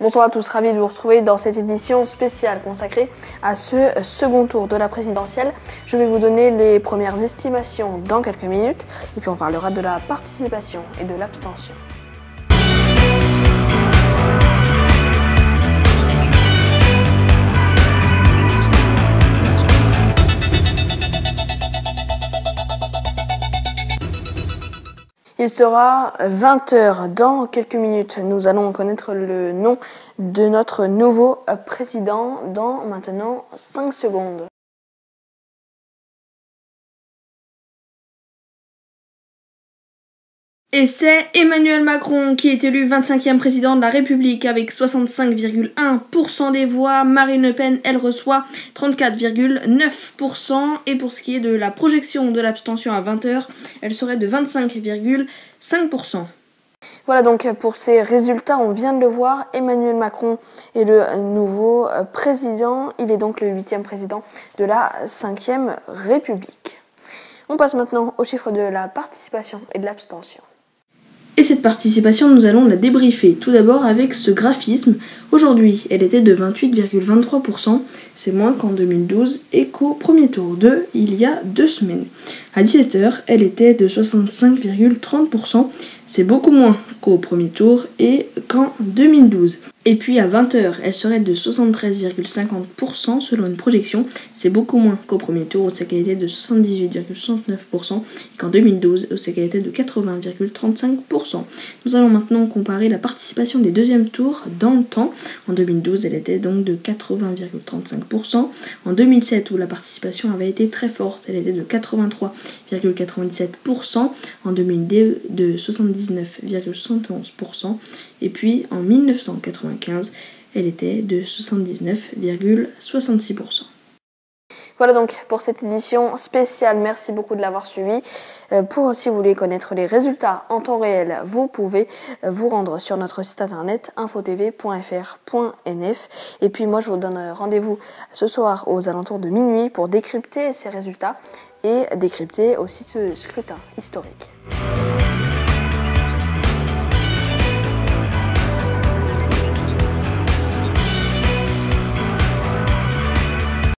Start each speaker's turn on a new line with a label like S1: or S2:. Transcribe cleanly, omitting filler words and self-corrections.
S1: Bonsoir à tous, ravi de vous retrouver dans cette édition spéciale consacrée à ce second tour de la présidentielle. Je vais vous donner les premières estimations dans quelques minutes et puis on parlera de la participation et de l'abstention. Il sera 20 h. Dans quelques minutes, nous allons connaître le nom de notre nouveau président dans maintenant 5 secondes. Et c'est Emmanuel Macron qui est élu 25e président de la République avec 65,1% des voix. Marine Le Pen, elle reçoit 34,9%. Et pour ce qui est de la projection de l'abstention à 20 h, elle serait de 25,5%. Voilà donc pour ces résultats, on vient de le voir, Emmanuel Macron est le nouveau président. Il est donc le 8e président de la 5e République. On passe maintenant aux chiffres de la participation et de l'abstention. Et cette participation, nous allons la débriefer tout d'abord avec ce graphisme. Aujourd'hui, elle était de 28,23%, c'est moins qu'en 2012 et qu'au premier tour il y a 2 semaines. À 17 h, elle était de 65,30%, c'est beaucoup moins qu'au premier tour et qu'en 2012. Et puis à 20 h, elle serait de 73,50% selon une projection, c'est beaucoup moins qu'au premier tour où c'est qu'elle était de 78,69% et qu'en 2012 où c'est qu'elle était de 80,35%. Nous allons maintenant comparer la participation des deuxièmes tours dans le temps. En 2012, elle était donc de 80,35%. En 2007, où la participation avait été très forte, elle était de 83,97%. En 2002, de 79,71%. Et puis en 1995, elle était de 79,66%. Voilà donc pour cette édition spéciale, merci beaucoup de l'avoir suivi. Si vous voulez connaître les résultats en temps réel, vous pouvez vous rendre sur notre site internet infotv.fr.nf. Et puis moi je vous donne rendez-vous ce soir aux alentours de minuit pour décrypter ces résultats et décrypter aussi ce scrutin historique.